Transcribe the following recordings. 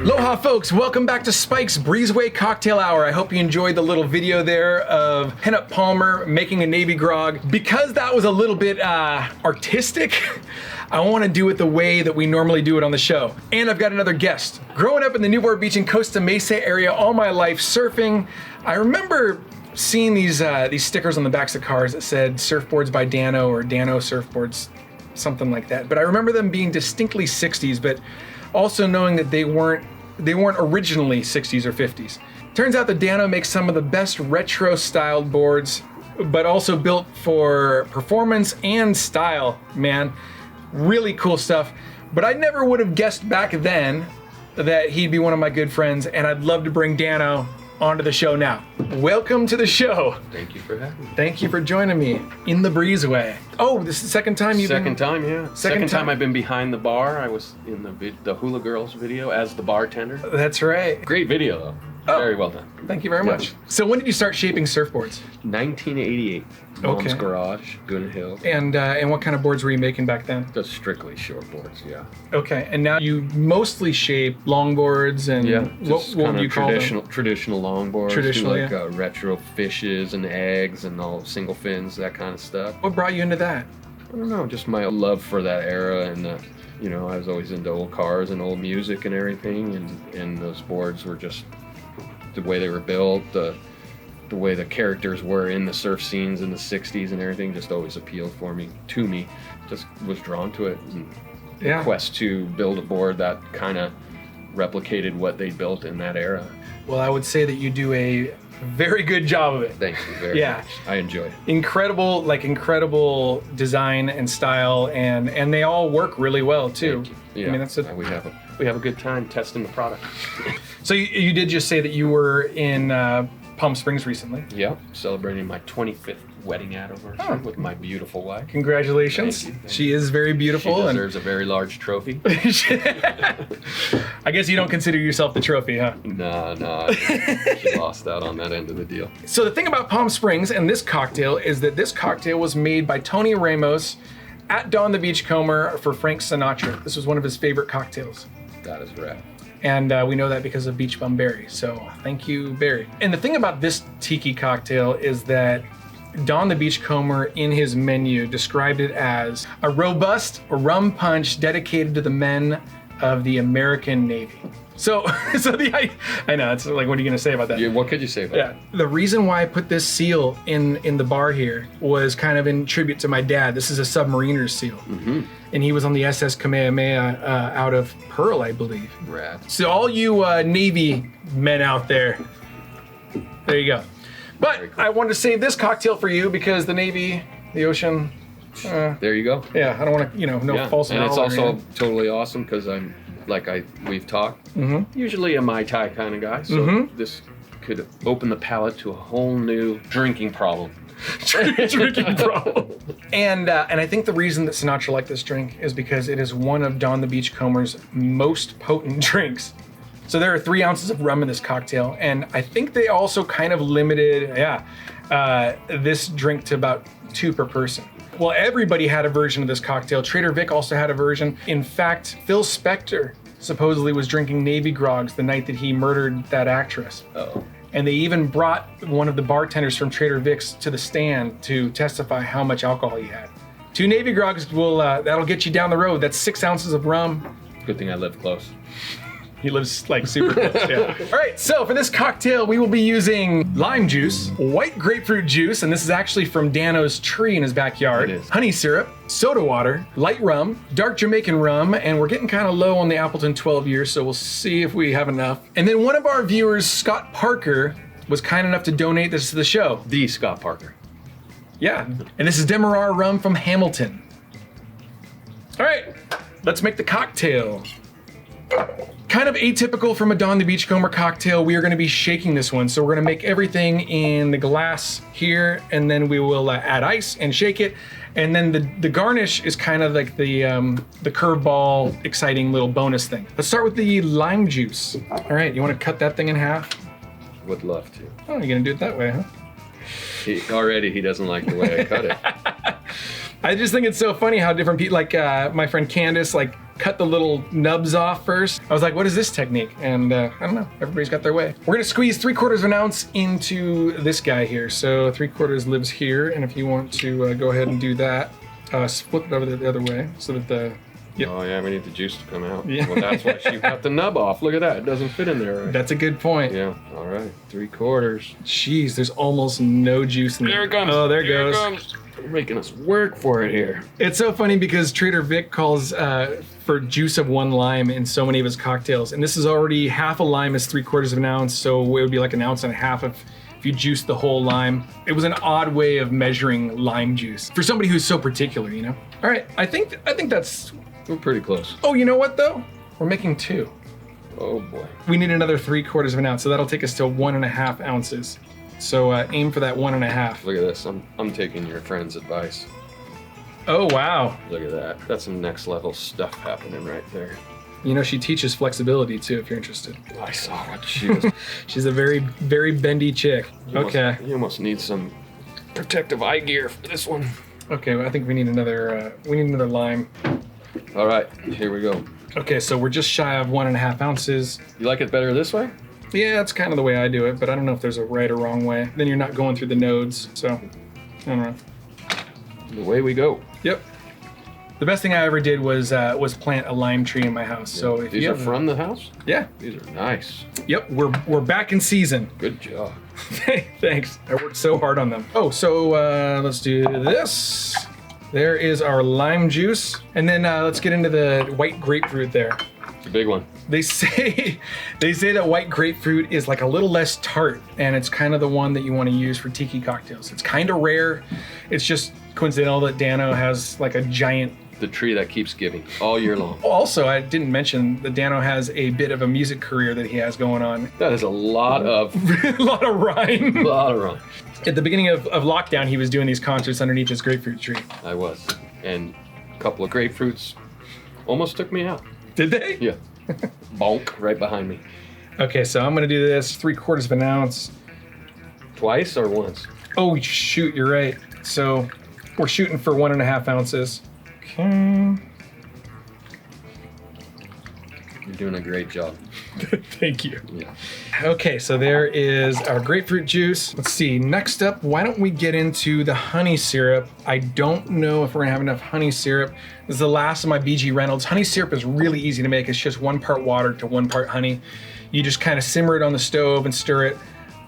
Aloha folks, welcome back to Spike's Breezeway Cocktail Hour. I hope you enjoyed the little video there of Pinup Palmer making a Navy grog. Because that was a little bit artistic, I want to do it the way that we normally do it on the show. And I've got another guest. Growing up in the Newport Beach and Costa Mesa area all my life surfing, I remember seeing these stickers on the backs of cars that said Surfboards by Dano or Dano Surfboards, something like that. But I remember them being distinctly 60s, but also knowing that they weren't originally 60s or 50s. Turns out that Dano makes some of the best retro styled boards, but also built for performance and style, man. Really cool stuff. But I never would have guessed back then that he'd be one of my good friends, and I'd love to bring Dano onto the show now. Welcome to the show. Thank you for having me. Thank you for joining me in the Breezeway. Oh, this is the second time you've Second time I've been behind the bar. I was in the Hula Girls video as the bartender. That's right. Great video though. Oh, very well done. Thank you very much. So when did you start shaping surfboards? 1988. Mom's Okay. garage, Guna Hill. And what kind of boards were you making back then? Just strictly short boards, yeah. Okay, and now you mostly shape longboards and Just what kind would you of call them? traditional longboards. Traditional, do like retro fishes and eggs and all single fins, that kind of stuff. What brought you into that? I don't know, just my love for that era, and you know, I was always into old cars and old music and everything, and those boards were just the way they were built, the way the characters were in the surf scenes in the 60s and everything just always appealed to me. Just was drawn to it. And the quest to build a board that kind of replicated what they built in that era. Well, I would say that you do a very good job of it. Thank you very much. I enjoy it. Incredible design and style, and they all work really well too. Thank you. Yeah, I mean, that's we have a good time testing the product. So you did just say that you were in Palm Springs recently. Yeah, celebrating my 25th wedding anniversary with my beautiful wife. Congratulations. Thank you. She is very beautiful. She deserves a very large trophy. I guess you don't consider yourself the trophy, huh? No. She lost out on that end of the deal. So the thing about Palm Springs and this cocktail is that this cocktail was made by Tony Ramos at Don the Beachcomber for Frank Sinatra. This was one of his favorite cocktails. That is right. And we know that because of Beach Bum Berry. So thank you, Barry. And the thing about this tiki cocktail is that Don the Beachcomber in his menu described it as a robust rum punch dedicated to the men of the American Navy. So I know, it's like, what are you gonna say about that? Yeah, what could you say about that? The reason why I put this seal in the bar here was kind of in tribute to my dad. This is a submariner's seal. Mm-hmm. And he was on the SS Kamehameha out of Pearl, I believe. Rad. So all you Navy men out there you go. But cool. I wanted to save this cocktail for you because the Navy, the ocean. There you go. Yeah, I don't want to, no false. And it's also totally awesome because we've talked. Mm-hmm. Usually a Mai Tai kind of guy, so this could open the palate to a whole new drinking problem. Drinking problem. And I think the reason that Sinatra liked this drink is because it is one of Don the Beachcomber's most potent drinks. So there are 3 ounces of rum in this cocktail, and I think they also kind of limited, this drink to about 2 per person. Well, everybody had a version of this cocktail. Trader Vic also had a version. In fact, Phil Spector supposedly was drinking Navy grogs the night that he murdered that actress. Uh-oh. And they even brought one of the bartenders from Trader Vic's to the stand to testify how much alcohol he had. 2 Navy grogs that'll get you down the road. That's 6 ounces of rum. Good thing I live close. He lives like super close, yeah. All right, so for this cocktail, we will be using lime juice, white grapefruit juice, and this is actually from Dano's tree in his backyard, It is. honey syrup, soda water, light rum, dark Jamaican rum, and we're getting kind of low on the Appleton 12 years, so we'll see if we have enough. And then one of our viewers, Scott Parker, was kind enough to donate this to the show. The Scott Parker. Yeah, and this is Demerara rum from Hamilton. All right, let's make the cocktail. Kind of atypical from a Don the Beachcomber cocktail, we are going to be shaking this one. So we're going to make everything in the glass here, and then we will add ice and shake it. And then the garnish is kind of like the curveball, exciting little bonus thing. Let's start with the lime juice. All right, you want to cut that thing in half? Would love to. Oh, you're going to do it that way, huh? He doesn't like the way I cut it. I just think it's so funny how different people, like my friend Candace, like cut the little nubs off first. I was like, what is this technique? And I don't know, everybody's got their way. We're gonna squeeze 3/4 of an ounce into this guy here. So 3/4 lives here, and if you want to go ahead and do that, flip it over the other way so that the, yep. Oh yeah, we need the juice to come out. Yeah. Well, that's why she got the nub off. Look at that, it doesn't fit in there. Right? That's a good point. Yeah, all right, 3/4. Jeez, there's almost no juice in there. There it comes. Oh, there it Here goes. It comes. They're making us work for it here. It's so funny because Trader Vic calls for juice of 1 lime in so many of his cocktails. And this is already half a lime is 3/4 of an ounce. So it would be like 1.5 ounces if you juice the whole lime. It was an odd way of measuring lime juice for somebody who's so particular, you know? All right, I think that's, We're pretty close. oh, you know what though? We're making 2. Oh boy. We need another 3/4 of an ounce. So that'll take us to 1.5 ounces. So aim for that 1.5. Look at this. I'm taking your friend's advice. Oh, wow. Look at that. That's some next level stuff happening right there. You know, she teaches flexibility too, if you're interested. I saw what she was. She's a very, very bendy chick. Okay. You almost need some protective eye gear for this one. Okay, well, I think we need another lime. All right, here we go. Okay, so we're just shy of 1.5 ounces. You like it better this way? Yeah, that's kind of the way I do it, but I don't know if there's a right or wrong way. Then you're not going through the nodes, so I don't know. Away we go. Yep. The best thing I ever did was plant a lime tree in my house. So if These you are have, from the house? yeah. These are nice. Yep, we're back in season. Good job. Thanks. I worked so hard on them. Oh, so let's do this. There is our lime juice, and then let's get into the white grapefruit there. The big one. They say that white grapefruit is like a little less tart, and it's kind of the one that you want to use for tiki cocktails. It's kind of rare. It's just coincidental that Dano has like a giant. The tree that keeps giving all year long. Also, I didn't mention that Dano has a bit of a music career that he has going on. That is a lot of A lot of rhyme. rhyme. At the beginning of lockdown, he was doing these concerts underneath his grapefruit tree. I was. And a couple of grapefruits almost took me out. Did they? Yeah. Bonk right behind me. Okay, so I'm gonna do this 3/4 of an ounce. Twice or once? Oh shoot, you're right. So we're shooting for 1.5 ounces. Okay. You're doing a great job. Thank you. Yeah. Okay, so there is our grapefruit juice. Let's see, next up, why don't we get into the honey syrup? I don't know if we're gonna have enough honey syrup. This is the last of my BG Reynolds. Honey syrup is really easy to make. It's just 1 part water to 1 part honey. You just kind of simmer it on the stove and stir it.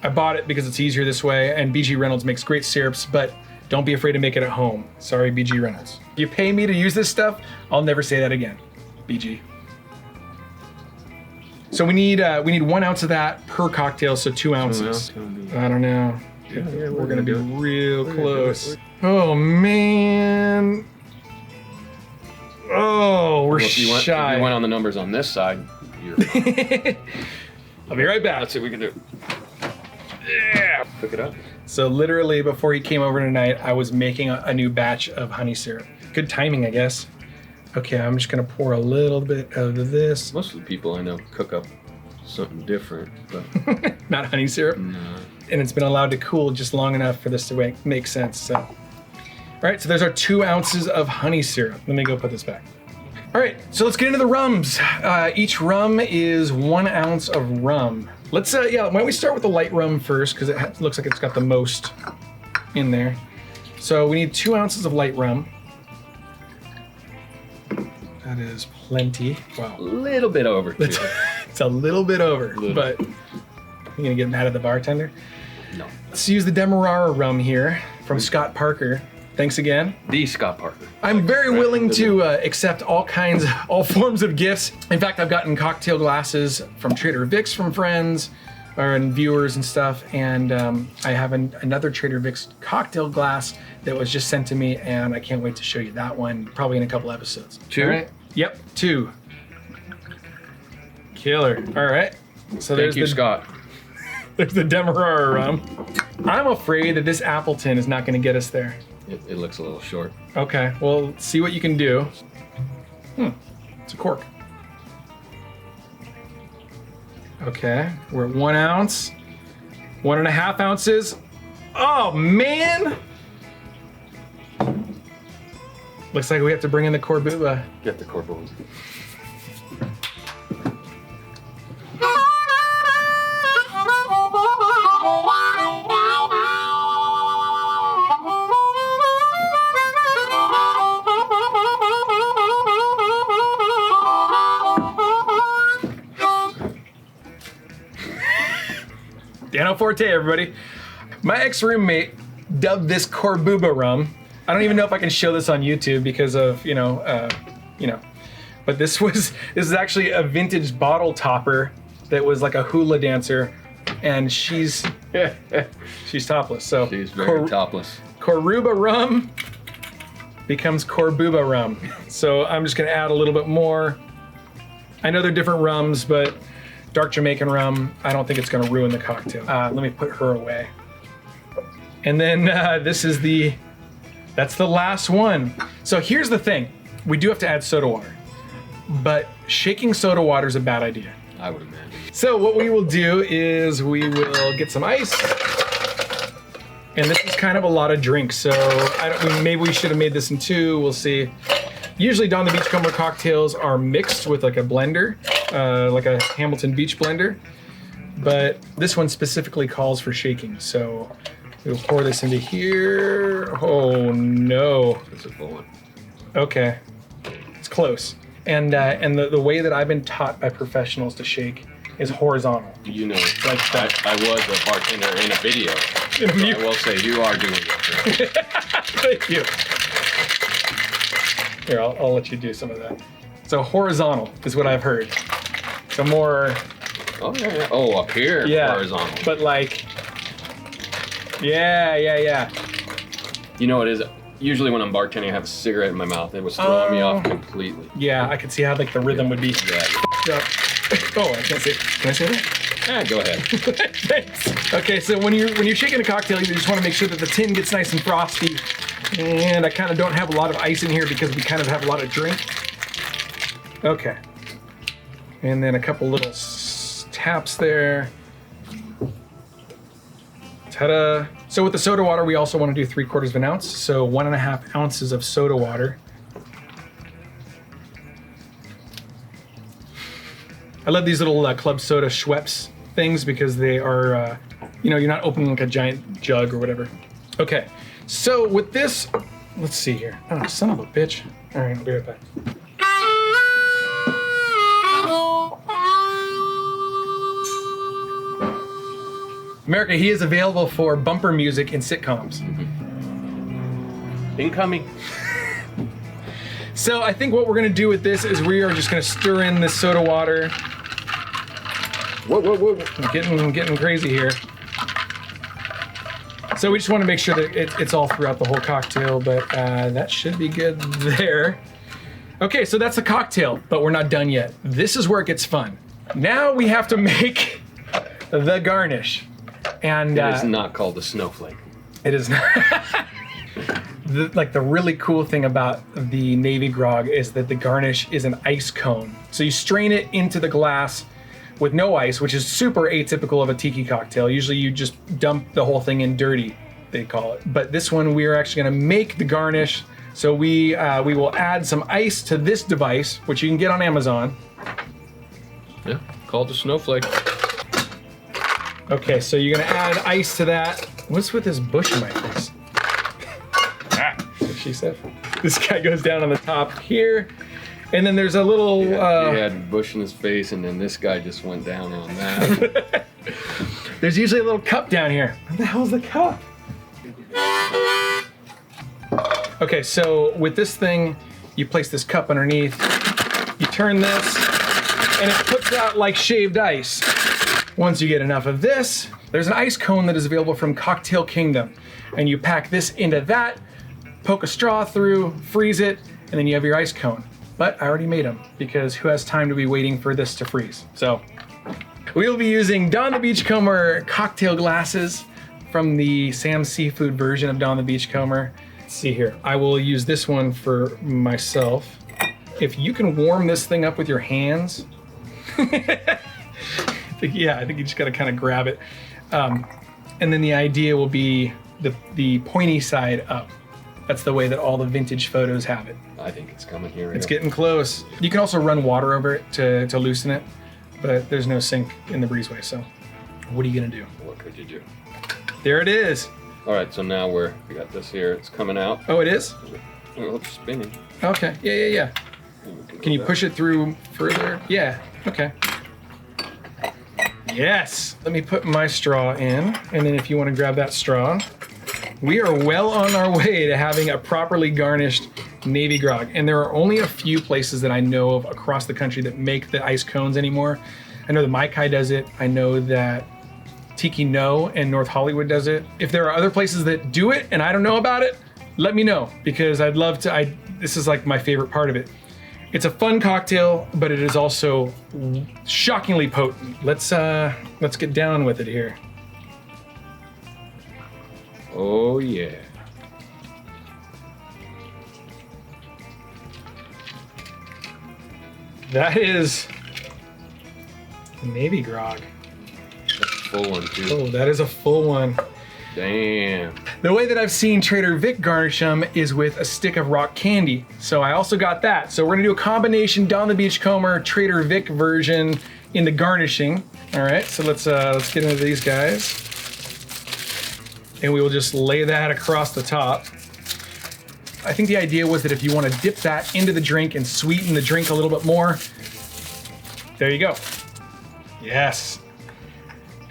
I bought it because it's easier this way, and BG Reynolds makes great syrups, but don't be afraid to make it at home. Sorry, BG Reynolds. You pay me to use this stuff, I'll never say that again, BG. So we need 1 ounce of that per cocktail, so 2 ounces. I don't know. We're gonna be real close. Oh man. Oh, we're Well, if you shy. went on the numbers on this side, you're I'll be right back. Let's see what we can do. Yeah, pick it up. So literally before he came over tonight, I was making a new batch of honey syrup. Good timing, I guess. Okay, I'm just gonna pour a little bit of this. Most of the people I know cook up something different, but Not honey syrup. no. And it's been allowed to cool just long enough for this to make sense. So, all right, so there's our 2 ounces of honey syrup. Let me go put this back. All right, so let's get into the rums. Each rum is 1 ounce of rum. Let's, why don't we start with the light rum first, because it looks like it's got the most in there. So we need 2 ounces of light rum. That is plenty. Wow. A little bit over too. It's a little bit over, Little. but you're gonna get mad at the bartender? No. Let's use the Demerara rum here from Scott Parker. Thanks again. The Scott Parker. I'm very willing to accept all forms of gifts. In fact, I've gotten cocktail glasses from Trader Vic's from friends and viewers and stuff. And I have another Trader Vic's cocktail glass that was just sent to me, and I can't wait to show you that one probably in a couple episodes. 2? All right? Yep, 2. Killer. All right. So Thank you, Scott. There's the Demerara rum. I'm afraid that this Appleton is not going to get us there. It looks a little short. Okay, well, see what you can do. It's a cork. Okay, we're at 1 ounce. 1.5 ounces. Oh, man! Looks like we have to bring in the Corbuba. Get the Corbuba. Dano Forte, everybody. My ex-roommate dubbed this Corbuba rum. I don't even know if I can show this on YouTube because of, but this is actually a vintage bottle topper that was like a hula dancer, and she's topless. So she's very topless. Corbuba rum becomes Corbuba rum. So I'm just gonna add a little bit more. I know they're different rums, but dark Jamaican rum, I don't think it's gonna ruin the cocktail. Let me put her away. And then that's the last one. So here's the thing. We do have to add soda water, but shaking soda water is a bad idea. I would imagine. So what we will do is we will get some ice. And this is kind of a lot of drinks, so maybe we should have made this in two, we'll see. Usually Don the Beachcomber cocktails are mixed with like a blender, like a Hamilton Beach blender, but this one specifically calls for shaking. So we'll pour this into here. Oh no. It's a full one. Okay, it's close. And the way that I've been taught by professionals to shake is horizontal. You know, Like that. I was a bartender in a video. So I will say you are doing it. Thank you. Here, I'll let you do some of that. So horizontal is what I've heard. So more. Oh yeah. Oh, up here. Yeah. Horizontal. But like. Yeah. You know what it is? Usually when I'm bartending, I have a cigarette in my mouth. It was throwing me off completely. Yeah, I could see how like the rhythm would be. Yeah. Oh, I can't say. Can I say that? Go ahead. Thanks. Okay, so when you're shaking a cocktail, you just want to make sure that the tin gets nice and frosty. And I kind of don't have a lot of ice in here because we kind of have a lot of drink. Okay. And then a couple little taps there. Ta-da. So with the soda water, we also want to do 3/4 of an ounce. So 1.5 ounces of soda water. I love these little club soda Schweppes things because they are, you're not opening like a giant jug or whatever. Okay, so with this, let's see here. Oh, son of a bitch. All right, I'll be right back. America, he is available for bumper music in sitcoms. Incoming. So I think what we're gonna do with this is we are just gonna stir in this soda water. Whoa. I'm getting crazy here. So we just want to make sure that it's all throughout the whole cocktail, but that should be good there. Okay, so that's the cocktail, but we're not done yet. This is where it gets fun. Now we have to make the garnish. And It is not called a snowflake. it is not. The really cool thing about the Navy Grog is that the garnish is an ice cone. So you strain it into the glass with no ice, which is super atypical of a tiki cocktail. Usually you just dump the whole thing in dirty, they call it. But this one, we are actually gonna make the garnish. So we will add some ice to this device, which you can get on Amazon. Yeah, called a snowflake. Okay, so you're gonna add ice to that. What's with this bush in my face? That's what she said. This guy goes down on the top here. And then there's a little... He had bush in his face, and then this guy just went down on that. There's usually a little cup down here. What the hell's the cup? Okay, so with this thing, you place this cup underneath, you turn this, and it puts out like shaved ice. Once you get enough of this, there's an ice cone that is available from Cocktail Kingdom. And you pack this into that, poke a straw through, freeze it, and then you have your ice cone. But I already made them because who has time to be waiting for this to freeze? So we will be using Don the Beachcomber cocktail glasses from the Sam's Seafood version of Don the Beachcomber. Let's see here. I will use this one for myself. If you can warm this thing up with your hands, I think you just gotta kind of grab it. And then the idea will be the pointy side up. That's the way that all the vintage photos have it. I think it's coming here. It's getting close. You can also run water over it to loosen it, but there's no sink in the Breezeway, so what are you gonna do? What could you do? There it is. All right, so now we got this here. It's coming out. Oh, it is? Oh, it's spinning. Okay, yeah. Can you push it through further? Yeah, okay. Yes. Let me put my straw in, and then if you want to grab that straw, we are well on our way to having a properly garnished Navy Grog. And there are only a few places that I know of across the country that make the ice cones anymore. I know that Mai Kai does it. I know that Tiki No and North Hollywood does it. If there are other places that do it and I don't know about it, let me know, because I'd love to. This is like my favorite part of it. It's a fun cocktail, but it is also shockingly potent. Let's get down with it here. Oh yeah. That is Navy Grog. That's a full one too. Oh, that is a full one. Damn. The way that I've seen Trader Vic garnish them is with a stick of rock candy. So I also got that. So we're gonna do a combination Don the Beachcomber Trader Vic version in the garnishing. All right, so let's get into these guys. And we will just lay that across the top. I think the idea was that if you want to dip that into the drink and sweeten the drink a little bit more, there you go. Yes.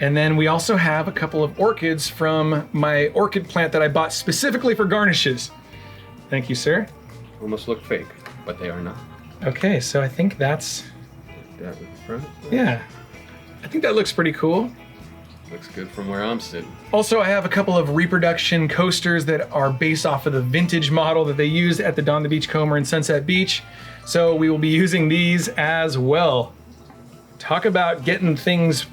And then we also have a couple of orchids from my orchid plant that I bought specifically for garnishes. Thank you, sir. Almost look fake, but they are not. Okay, so I think that's, That in front. yeah. I think that looks pretty cool. Looks good from where I'm sitting. Also, I have a couple of reproduction coasters that are based off of the vintage model that they used at the Don the Beachcomber in Sunset Beach. So we will be using these as well. Talk about getting things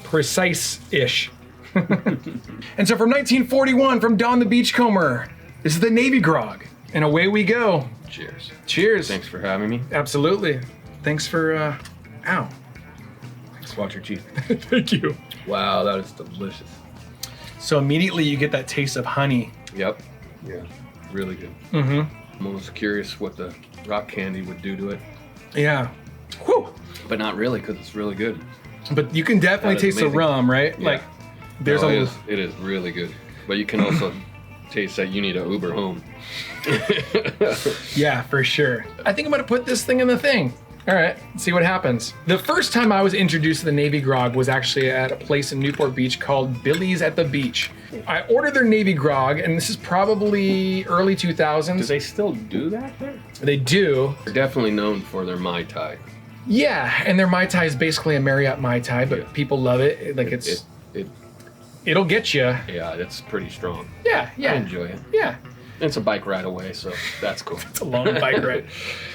precise-ish. And so from 1941, from Don the Beachcomber, this is the Navy Grog. And away we go. Cheers. Cheers. Thanks for having me. Absolutely. Thanks for, ow. Watch your teeth. Thank you. Wow, that is delicious. So immediately you get that taste of honey. Yep. Yeah. Really good. Mm-hmm. I'm almost curious what the rock candy would do to it. Yeah. Whew. But not really, because it's really good. But you can definitely That is taste the amazing. rum, right? Yeah. Like, there's No, a... it is really good. But you can also taste that you need an Uber home. Yeah, for sure. I think I'm gonna put this thing in the thing. All right, let's see what happens. The first time I was introduced to the Navy Grog was actually at a place in Newport Beach called Billy's at the Beach. I ordered their Navy Grog, and this is probably early 2000s. Do they still do that there? They do. They're definitely known for their Mai Tai. Yeah, and their Mai Tai is basically a Marriott Mai Tai, but people love it. Like it'll get you. Yeah, it's pretty strong. Yeah, I yeah. enjoy it. Yeah. It's a bike ride away, so that's cool. It's a long bike ride.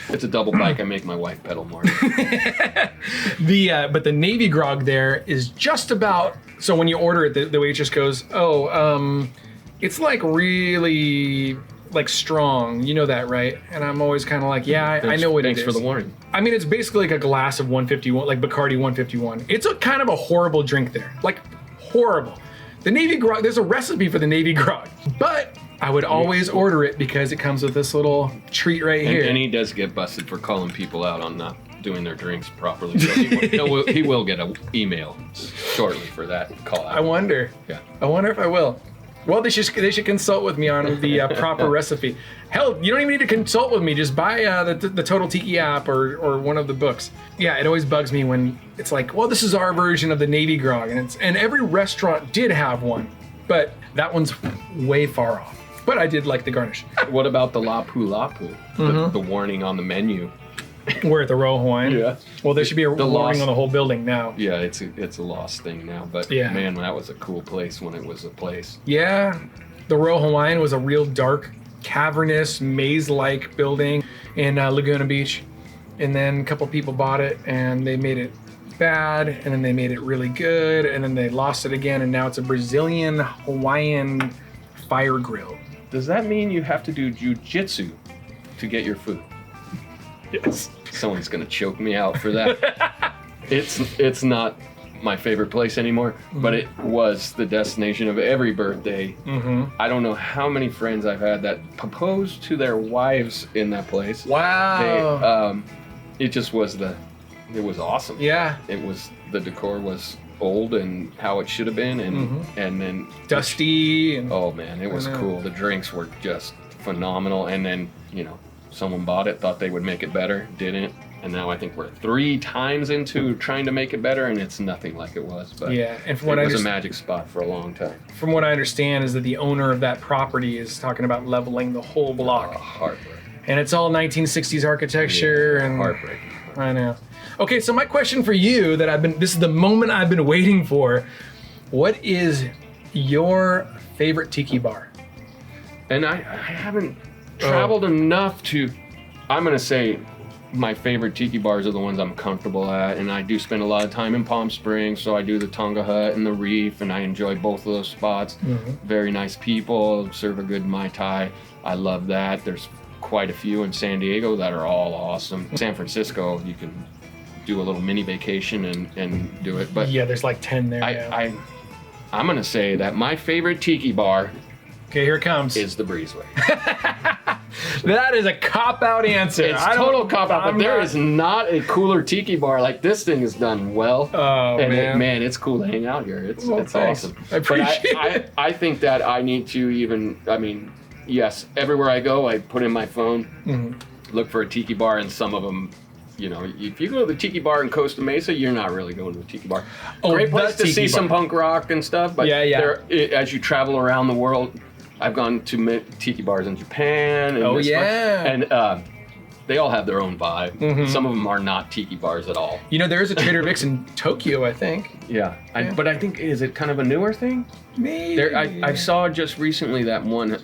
It's a double bike. I make my wife pedal more. But the Navy Grog there is just about, so when you order it, the waitress goes, it's like really like strong. You know that, right? And I'm always kind of like, yeah, I know what it is. Thanks for the warning. I mean, it's basically like a glass of 151, like Bacardi 151. It's a kind of a horrible drink there, like horrible. The Navy Grog, there's a recipe for the Navy Grog, but I would always order it because it comes with this little treat right here. And he does get busted for calling people out on not doing their drinks properly. So he will get an email shortly for that call out. I wonder. Yeah. I wonder if I will. Well, they should consult with me on the proper recipe. Hell, you don't even need to consult with me. Just buy the Total Tiki app or one of the books. Yeah, it always bugs me when it's like, well, this is our version of the Navy Grog, and every restaurant did have one, but that one's way far off. But I did like the garnish. What about the Lapu Lapu? The warning on the menu. We're at the Royal Hawaiian. Yeah. Well, there should be a warning lost- on the whole building now. Yeah, it's a lost thing now. But Yeah. man, that was a cool place when it was a place. Yeah, the Royal Hawaiian was a real dark, cavernous, maze-like building in Laguna Beach. And then a couple people bought it, and they made it bad, and then they made it really good, and then they lost it again, and now it's a Brazilian Hawaiian fire grill. Does that mean you have to do jujitsu to get your food? Yes. Someone's gonna choke me out for that. It's not my favorite place anymore, but it was the destination of every birthday. I don't know how many friends I've had that proposed to their wives in that place. Wow. It just was it was awesome. Yeah. The decor was old and how it should have been, and then dusty. And, oh man, it was cool. The drinks were just phenomenal, and then someone bought it, thought they would make it better, didn't, and now I think we're 3 times into trying to make it better, and it's nothing like it was. But yeah, and from it what was a magic spot for a long time. From what I understand is that the owner of that property is talking about leveling the whole block. Heartbreaking. And it's all 1960s architecture and heartbreaking. I know. Okay, so my question for you this is the moment I've been waiting for. What is your favorite tiki bar? And I haven't traveled enough to, I'm gonna say my favorite tiki bars are the ones I'm comfortable at, and I do spend a lot of time in Palm Springs, so I do the Tonga Hut and the Reef, and I enjoy both of those spots. Very nice people, serve a good Mai Tai. I love that. There's quite a few in San Diego that are all awesome. San Francisco, you can do a little mini vacation and do it. But yeah, there's like 10 there. I'm gonna say that my favorite tiki bar, okay, here it comes, is the Breezeway. That is a cop-out answer. It's total cop-out, but there is not a cooler tiki bar. Like, this thing is done well. Oh, and man, it's cool to hang out here. It's awesome. I appreciate it. I think that I need to yes, everywhere I go, I put in my phone, look for a tiki bar, and some of them, if you go to the tiki bar in Costa Mesa, you're not really going to a tiki bar. Great place to see some punk rock and stuff, but as you travel around the world, I've gone to tiki bars in Japan. And and they all have their own vibe. Some of them are not tiki bars at all. There is a Trader Vic's in Tokyo, I think. Yeah, but I think, is it kind of a newer thing? Maybe. I saw just recently that one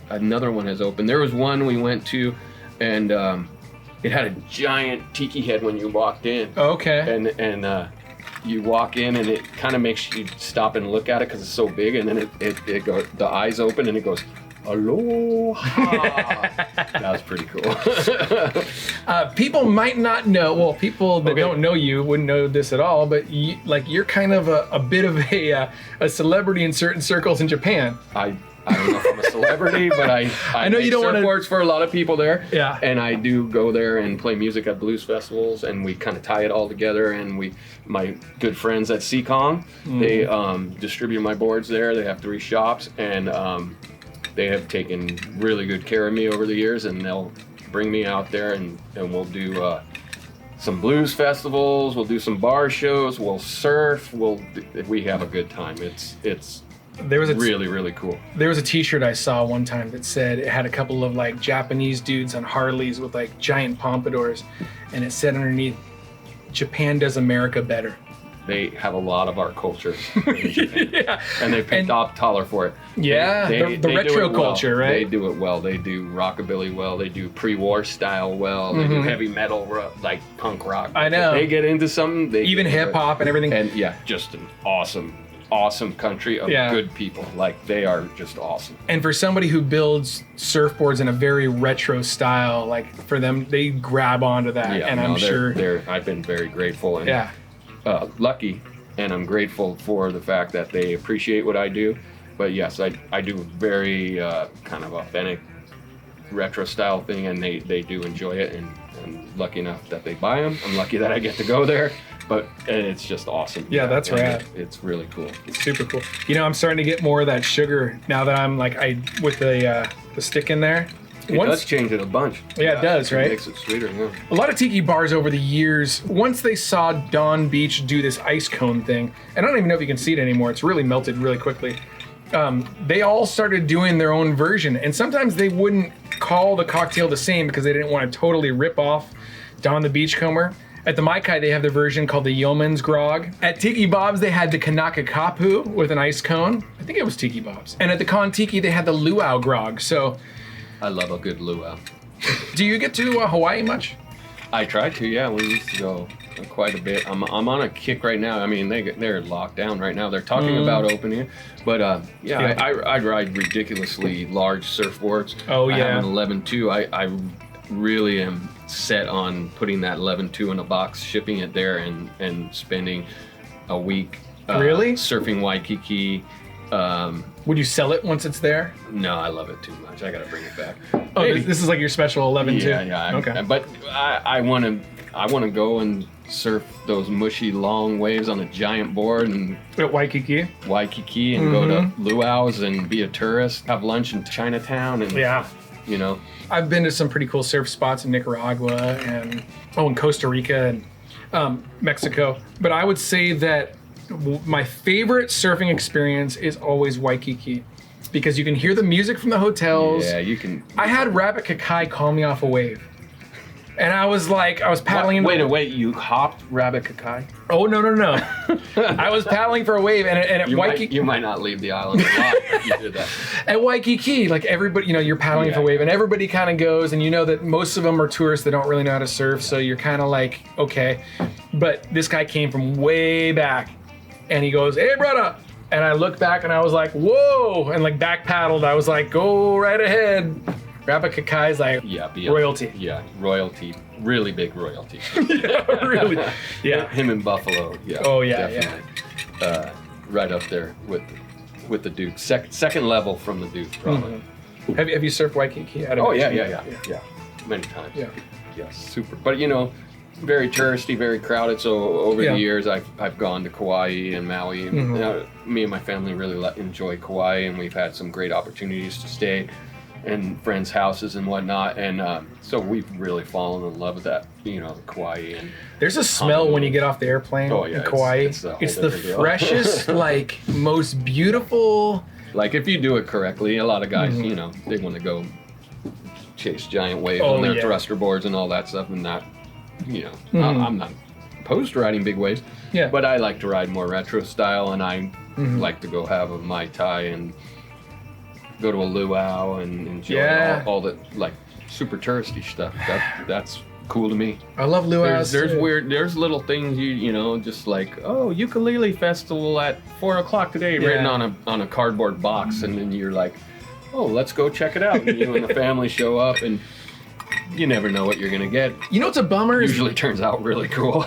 another one has opened. There was one we went to, and it had a giant tiki head when you walked in. Okay. And you walk in, and it kind of makes you stop and look at it because it's so big, and then it goes, the eyes open, and it goes, aloha. That was pretty cool. People might not know, well, people that don't know you wouldn't know this at all, but you're kind of a bit of a celebrity in certain circles in Japan. I don't know if I'm a celebrity, but I know you don't want to surfboards for a lot of people there. Yeah. And I do go there and play music at blues festivals, and we kind of tie it all together. And my good friends at Seekong, they distribute my boards there. They have 3 shops, and they have taken really good care of me over the years, and they'll bring me out there, and we'll do some blues festivals. We'll do some bar shows. We'll surf. We have a good time. It's really, really cool. There was a t-shirt I saw one time that said, it had a couple of like Japanese dudes on Harleys with like giant pompadours, and it said underneath, Japan does America better. They have a lot of our culture in Japan. And they picked off taller for it. Yeah, the retro culture, right? They do it well. They do rockabilly well. They do pre-war style well. They do heavy metal, like punk rock. I know. If they get into something, even hip hop and everything. And yeah, just an awesome country of good people. Like, they are just awesome. And for somebody who builds surfboards in a very retro style, like, for them, they grab onto that. Yeah, and I'm sure I've been very grateful and lucky, and I'm grateful for the fact that they appreciate what I do. But yes, I do very kind of authentic retro style thing, and they do enjoy it, and I'm lucky enough that they buy them. I'm lucky that I get to go there. But it's just awesome. Yeah, that's rad. It's really cool. It's super cool. I'm starting to get more of that sugar now that I'm like, with the stick in there. It does change it a bunch. Yeah, it does, right? It makes it sweeter, yeah. A lot of tiki bars over the years, once they saw Don Beach do this ice cone thing, and I don't even know if you can see it anymore, it's really melted really quickly. They all started doing their own version, and sometimes they wouldn't call the cocktail the same because they didn't want to totally rip off Don the Beachcomber. At the Mai Kai, they have their version called the Yeoman's Grog. At Tiki Bob's, they had the Kanaka Kapu with an ice cone. I think it was Tiki Bob's. And at the Kon Tiki, they had the Luau Grog. So, I love a good luau. Do you get to Hawaii much? I try to, yeah. We used to go quite a bit. I'm on a kick right now. I mean, they're locked down right now. They're talking about opening, but I ride ridiculously large surfboards. Oh, I have an 11.2. I really am set on putting that 11.2 in a box, shipping it there, and spending a week. Really? Surfing Waikiki. Would you sell it once it's there? No, I love it too much. I gotta bring it back. Oh, this is like your special 11 too? Yeah. Okay. But I want to go and surf those mushy long waves on a giant board and At Waikiki? and go to luau's and be a tourist, have lunch in Chinatown, and you know. I've been to some pretty cool surf spots in Nicaragua and in Costa Rica and Mexico. But I would say that my favorite surfing experience is always Waikiki, because you can hear the music from the hotels. Yeah, you can. I had Rabbit Kakai call me off a wave. And I was paddling. Wait, you hopped Rabbit Kakai? Oh, no. I was paddling for a wave, and at Waikiki. You might not leave the island alive if you did that. At Waikiki, like everybody, you're paddling for a wave, and everybody kind of goes, and you know that most of them are tourists that don't really know how to surf, so you're kind of like, okay. But this guy came from way back, and he goes, "Hey, brother." And I looked back, and I was like, whoa, and like back paddled. I was like, go right ahead. Rabbit Kakai's like royalty. Yeah, royalty. Really big royalty. Yeah, really. Yeah. Him in Buffalo. Yeah. Oh, yeah, definitely. Right up there with the Duke. Second level from the Duke, probably. Mm-hmm. Have you surfed Waikiki? Oh, yeah. Many times. Yeah, super. But, very touristy, very crowded. So over the years, I've gone to Kauai and Maui. Me and my family really enjoy Kauai, and we've had some great opportunities to stay in friends' houses and whatnot, and so we've really fallen in love with that, Kauai. And there's a smell when you get off the airplane in Kauai. It's the freshest, like most beautiful. Like if you do it correctly, a lot of guys, they want to go chase giant waves on their thruster boards and all that stuff, and that, I'm not opposed to riding big waves. Yeah. But I like to ride more retro style, and I like to go have a Mai Tai and go to a luau and enjoy all the like super touristy stuff. That's cool to me. I love luau's. There's little things just like, ukulele festival at 4:00 today, written on a cardboard box, and then you're like, let's go check it out. And you and the family show up, and you never know what you're gonna get. It's a bummer. Usually turns out really cool.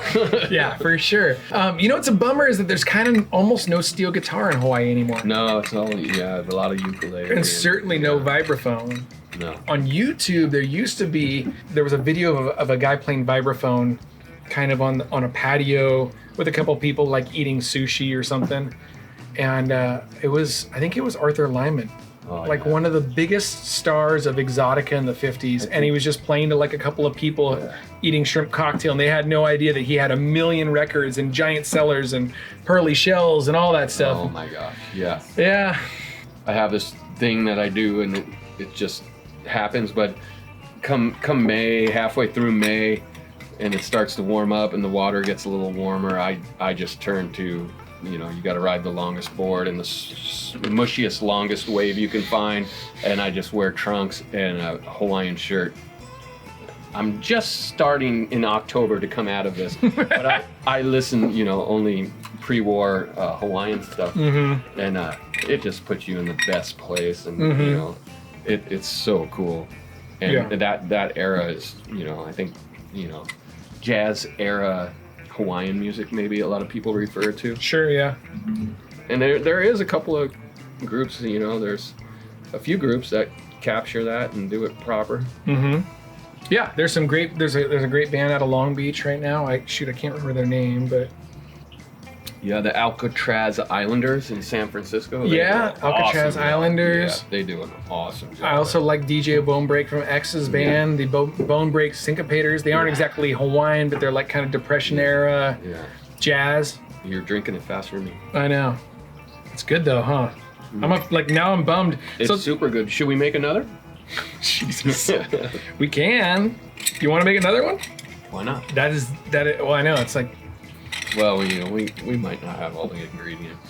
Yeah, for sure. It's a bummer is that there's kind of almost no steel guitar in Hawaii anymore. No, it's all a lot of ukulele. And certainly no vibraphone. No. On YouTube, there was a video of a guy playing vibraphone, kind of on a patio with a couple people like eating sushi or something, and I think it was Arthur Lyman. One of the biggest stars of Exotica in the 50s, and he was just playing to like a couple of people eating shrimp cocktail, and they had no idea that he had 1 million records and giant cellars and pearly shells and all that stuff. Oh my gosh, yeah. Yeah. I have this thing that I do, and it just happens, but come May, halfway through May, and it starts to warm up and the water gets a little warmer, I just turn to, you got to ride the longest board and the mushiest, longest wave you can find, and I just wear trunks and a Hawaiian shirt. I'm just starting in October to come out of this, but I listen, only pre-war Hawaiian stuff, and it just puts you in the best place, and it's so cool, and that era is, I think, jazz era Hawaiian music, maybe a lot of people refer to. Sure, yeah. And there is a couple of groups, there's a few groups that capture that and do it proper. Yeah, there's a great band out of Long Beach right now. I can't remember their name, but yeah, the Alcatraz Islanders in San Francisco. Alcatraz Islanders. Yeah, they do an awesome job. I also like DJ Bone Break from X's band, the Bone Break Syncopators. They aren't exactly Hawaiian, but they're like kind of Depression era jazz. You're drinking it faster than me. I know. It's good though, huh? Now I'm bummed. It's super good. Should we make another? Jesus. We can. You want to make another one? Why not? Well, I know. It's like, well, we might not have all the ingredients.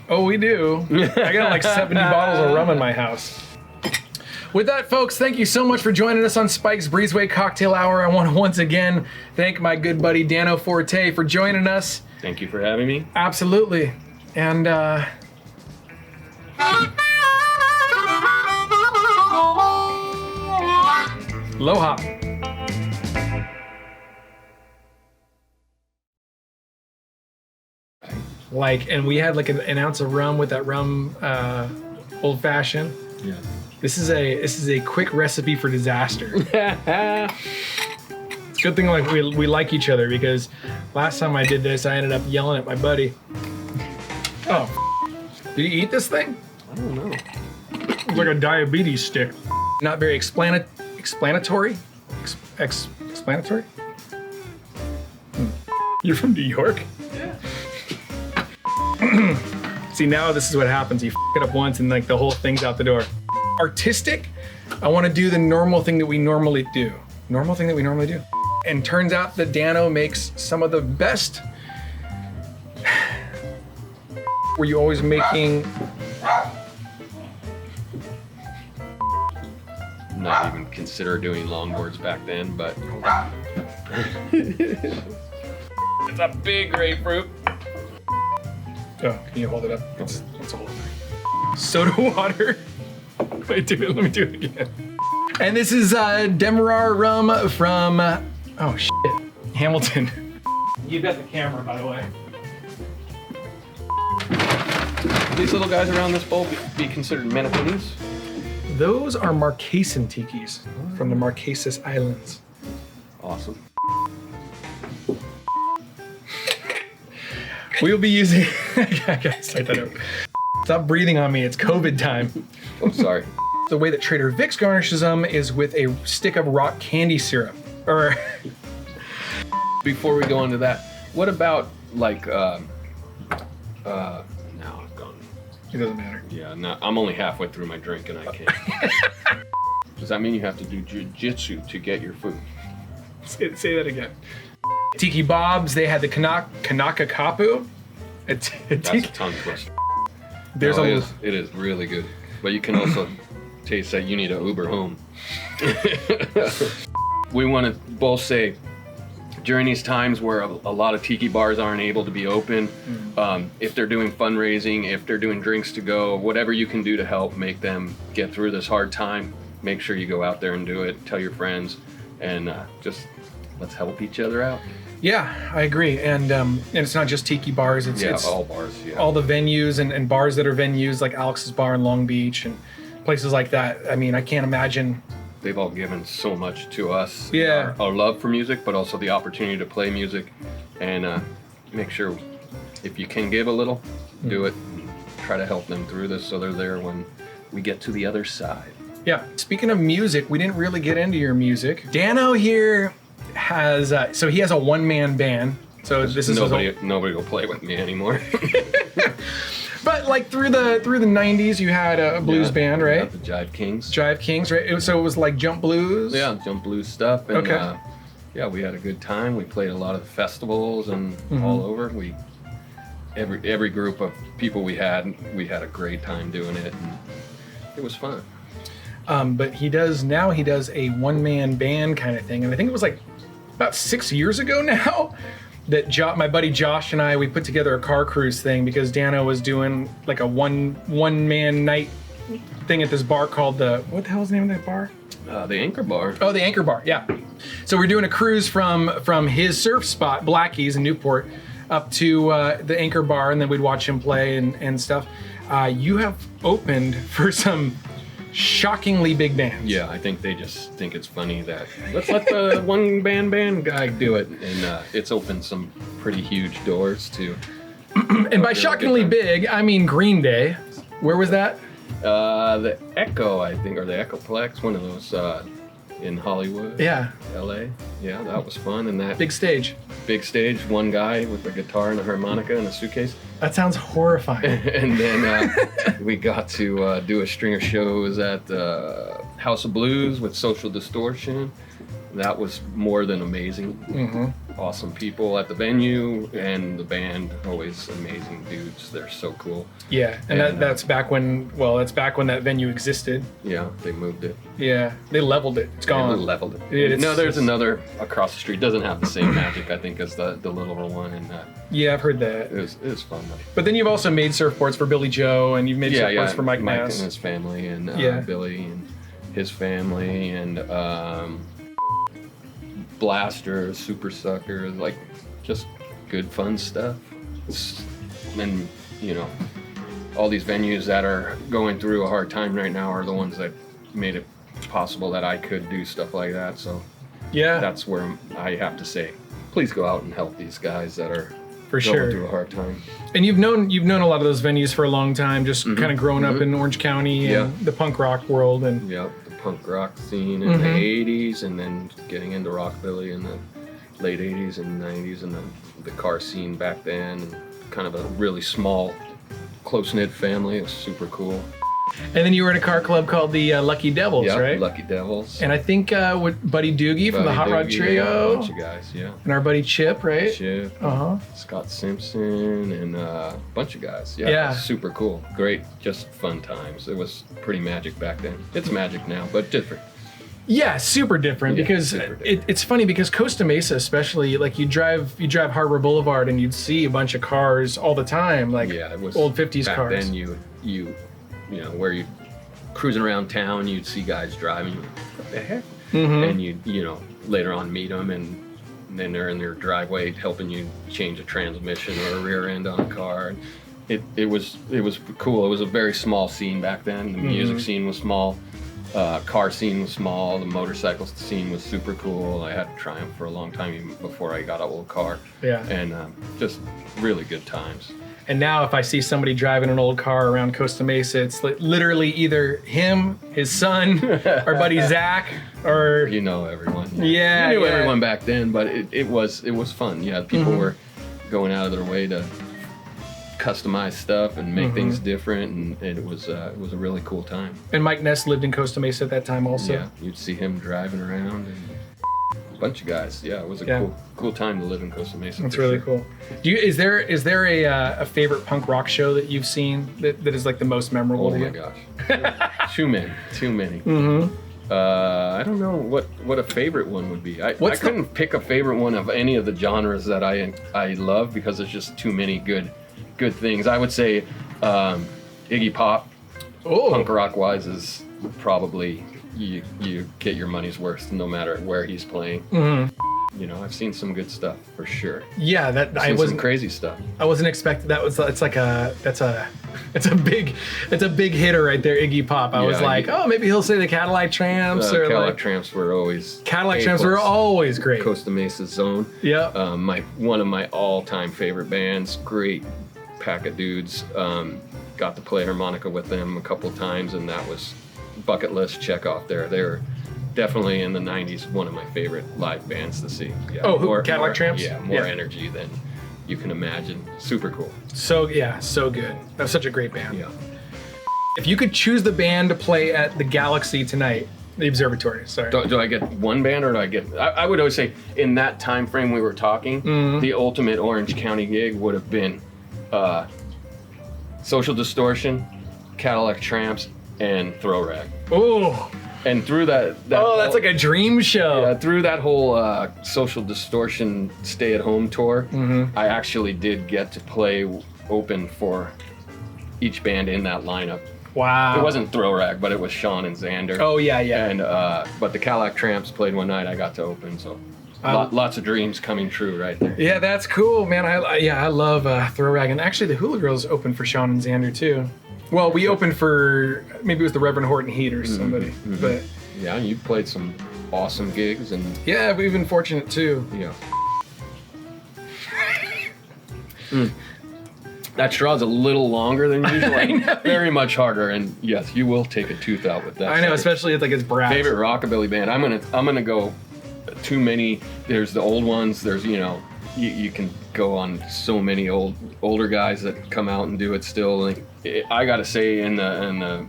Oh, we do. I got like 70 bottles of rum in my house. With that, folks, thank you so much for joining us on Spike's Breezeway Cocktail Hour. I want to once again thank my good buddy Dano Forte for joining us. Thank you for having me. Absolutely. And aloha. Like, and we had like an ounce of rum with that rum old fashioned. Yeah. This is a quick recipe for disaster. It's a good thing like we like each other, because last time I did this, I ended up yelling at my buddy. Oh, did you eat this thing? I don't know. It's like a diabetes stick. Not very explanatory. Explanatory? You're from New York? Yeah. See, now this is what happens. You f it up once and like the whole thing's out the door. Artistic, I want to do the normal thing that we normally do. Normal thing that we normally do. And turns out that Dano makes some of the best. Were you always making? Not even consider doing longboards back then, but it's a big grapefruit. Oh, can you hold it up? It's a whole thing. Soda water. Wait, let me do it again. And this is Demerara rum from, oh shit, Hamilton. You got the camera, by the way. These little guys around this bowl be considered Menapolis? Those are Marquesan tikis from the Marquesas Islands. Awesome. We'll be using, I gotta start that over. Stop breathing on me, it's COVID time. I'm sorry. The way that Trader Vic's garnishes them is with a stick of rock candy syrup. Or Before we go into that, what about like, now I've gone. it doesn't matter. Yeah, no, I'm only halfway through my drink and I can't. Does that mean you have to do jujitsu to get your food? Say that again. Tiki Bobs, they had the Kanaka Kapu. That's a tongue twister. There's No, a it is really good, but you can also taste that you need an Uber home. We want to both say, during these times where a lot of tiki bars aren't able to be open, if they're doing fundraising, if they're doing drinks to go, whatever you can do to help make them get through this hard time, make sure you go out there and do it. Tell your friends, and just let's help each other out. Yeah, I agree. And it's not just tiki bars. It's all bars. Yeah. all the venues and bars that are venues like Alex's Bar in Long Beach and places like that. I mean, I can't imagine. They've all given so much to us. Yeah. Our love for music, but also the opportunity to play music, and make sure if you can give a little, do it. And try to help them through this so they're there when we get to the other side. Yeah. Speaking of music, we didn't really get into your music. Dano here has so he has a one-man band. So this is nobody will play with me anymore. But like through the 90s, you had a blues band, right? The Jive Kings. Jive Kings, right? So it was like jump blues. Yeah, jump blues stuff. And, okay. Yeah, we had a good time. We played a lot of festivals and all over. Every group of people we had a great time doing it, and it was fun. But he does a one-man band kind of thing, and I think it was like about 6 years ago now that my buddy Josh and we put together a car cruise thing because Dano was doing like a one-man night thing at this bar called what the hell's the name of that bar? The Anchor Bar. Oh, the Anchor Bar, yeah. So we're doing a cruise from his surf spot, Blackie's in Newport, up to the Anchor Bar, and then we'd watch him play and stuff. You have opened for some shockingly big bands. Yeah, I think they just think it's funny that let's let the one band guy do it, and it's opened some pretty huge doors to. And by shockingly big, I mean Green Day. Where was that? The Echo, I think, or the Echoplex, one of those in Hollywood. Yeah. LA. Yeah, that was fun. And that big stage, one guy with a guitar and a harmonica and a suitcase. That sounds horrifying. And then we got to do a string of shows at House of Blues with Social Distortion. That was more than amazing. Awesome people at the venue, and the band, always amazing dudes. They're so cool. Yeah, and that's back when that venue existed. Yeah, they moved it. Yeah, they leveled it. It's gone. They leveled it. There's another across the street. Doesn't have the same magic, I think, as the littler one. And yeah, I've heard that. It was fun though. But then you've also made surfboards for Billy Joe, and you've made surfboards for Mike Ness. And his family, and Billy and his family, and blasters, super suckers, like just good fun stuff. and you know, all these venues that are going through a hard time right now are the ones that made it possible that I could do stuff like that. So Yeah. that's where I have to say, please go out and help these guys that are For going sure. through a hard time. And you've known a lot of those venues for a long time, just kind of growing up in Orange County and the punk rock world. And Yep, the punk rock scene in the 80s, and then getting into rockabilly in the late 80s and 90s, and then the car scene back then, and kind of a really small, close-knit family. It was super cool. and then you were in a car club called the Lucky Devils, Yeah, right? Lucky Devils. And I think with Buddy Doogie from the Buddy Hot Rod Doogie, yeah, Trio, a bunch of guys, yeah. and our buddy Chip, right? Chip, Scott Simpson, and a bunch of guys. Yeah, Yeah. it was super cool. Great, just fun times. It was pretty magic back then. It's magic now, but different. Yeah, super different Yeah, because super different. it's funny because Costa Mesa, especially, like you drive Harbor Boulevard and you'd see a bunch of cars all the time, like Yeah, it was old 50s back cars. then you know, where you cruising around town, you'd see guys driving, what the heck? And you know, later on meet them, and then they're in their driveway helping you change a transmission or a rear end on a car. It was cool. It was a very small scene back then. The music scene was small. Car scene was small. The motorcycle scene was super cool. I had a Triumph for a long time, even before I got an old car. Yeah. And just really good times. And now if I see somebody driving an old car around Costa Mesa, it's literally either him, his son, our buddy Zach, or You know everyone. Yeah, You knew yeah. everyone back then, but it was fun. Yeah, people were going out of their way to customize stuff and make things different, and it was a really cool time. and Mike Ness lived in Costa Mesa at that time also. Yeah, you'd see him driving around, and a bunch of guys. Yeah, it was a cool time to live in Costa Mesa. That's for really sure. cool. Is there a favorite punk rock show that you've seen that is like the most memorable Oh to my you? gosh, too many. I don't know what a favorite one would be. I couldn't pick a favorite one of any of the genres that I love, because there's just too many good things. I would say Iggy Pop, punk rock wise, is probably you get your money's worth no matter where he's playing. You know, I've seen some good stuff for sure. Yeah, that I've seen some crazy stuff. I wasn't expecting that. It's a big hitter right there, Iggy Pop. I was like, oh, maybe he'll say the Cadillac Tramps or Cadillac like Tramps were always Cadillac Tramps were always great. Costa Mesa zone. Yeah. One of my all-time favorite bands. Great pack of dudes. Got to play harmonica with them a couple of times, and that was bucket list check off there. They were definitely in the 90s one of my favorite live bands to see. Yeah, Cadillac Tramps? Yeah, more energy than you can imagine. Super cool. So good. That was such a great band. Yeah. If you could choose the band to play at the Galaxy tonight, the Observatory, sorry. Do I get one band, or do I get... I would always say, in that time frame we were talking, the ultimate Orange County gig would have been Social Distortion, Cadillac Tramps, and Throw Rag. Oh. And through that That's like a dream show. through that whole Social Distortion stay-at-home tour, I actually did get to play open for each band in that lineup. Wow. It wasn't Throw Rag, but it was Sean and Xander. Oh yeah. And but the Cadillac Tramps played one night. I got to open, so lots of dreams coming true right there. Yeah, that's cool, man. I love Throw Rag, and actually the Hula Girls opened for Sean and Xander too. Well, we opened for maybe it was the Reverend Horton Heat or somebody, but Yeah, you played some awesome gigs, and yeah, we've been fortunate too. yeah. That straw's a little longer than usual. I know. Very much harder, and yes, you will take a tooth out with that. I know, sucker. especially it's brass. Favorite rockabilly band. I'm gonna go too many. There's the old ones. There's you can go on so many older guys that come out and do it still. Like, I gotta say, in the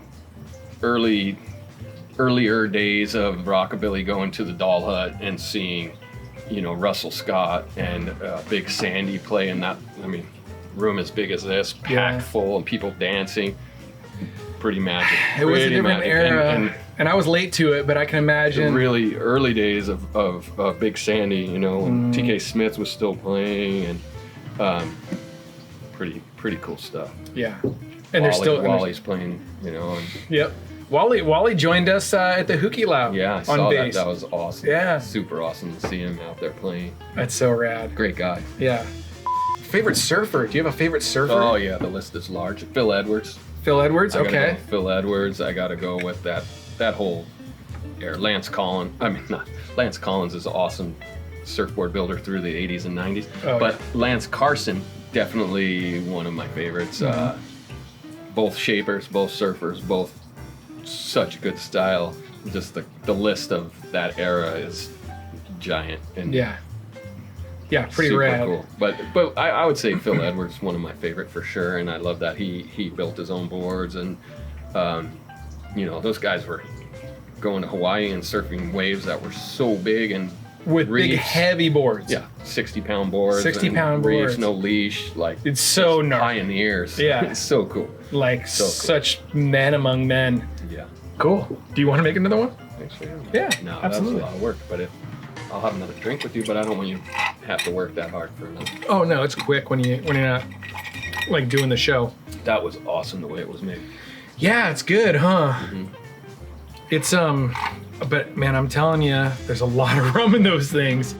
earlier days of rockabilly, going to the Doll Hut and seeing Russell Scott and Big Sandy play in that. I mean, room as big as this, packed full, and people dancing. Pretty magic. It was a different magic. era, and I was late to it, but I can imagine. The really early days of Big Sandy, when TK Smith was still playing, and pretty cool stuff. Yeah, and there's still Wally's playing, and Yep. Wally joined us at the Hookie Lounge. yeah, I on saw bass. that. That was awesome. Yeah. Super awesome to see him out there playing. That's so rad. Great guy. Yeah. Favorite surfer? Do you have a favorite surfer? Oh yeah, the list is large. Phil Edwards. Phil Edwards. I gotta Okay. go with Phil Edwards. I gotta go with that whole era. Lance Collins. I mean, not Lance Collins is an awesome surfboard builder through the 80s and 90s. Oh, but yeah. Lance Carson, definitely one of my favorites. Both shapers, both surfers, both such good style. Just the list of that era is giant and Yeah. Yeah, pretty super rad. cool. But I would say Phil Edwards is one of my favorite for sure, and I love that he built his own boards, and you know, those guys were going to Hawaii and surfing waves that were so big and With big reefs. heavy boards. Yeah, 60-pound boards. 60-pound reefs, boards. no leash. Like It's so just gnarly. pioneers. Yeah. It's so cool. Like So cool. such men among men. Yeah. Cool. Do you want to make another one? Thanks for having me. Yeah, No, absolutely. that was a lot of work, but I'll have another drink with you, but I don't want you to have to work that hard for another. Oh no, it's quick when you're not like doing the show. That was awesome the way it was made. Yeah, it's good, huh? Mhm. It's but man, I'm telling you, there's a lot of rum in those things.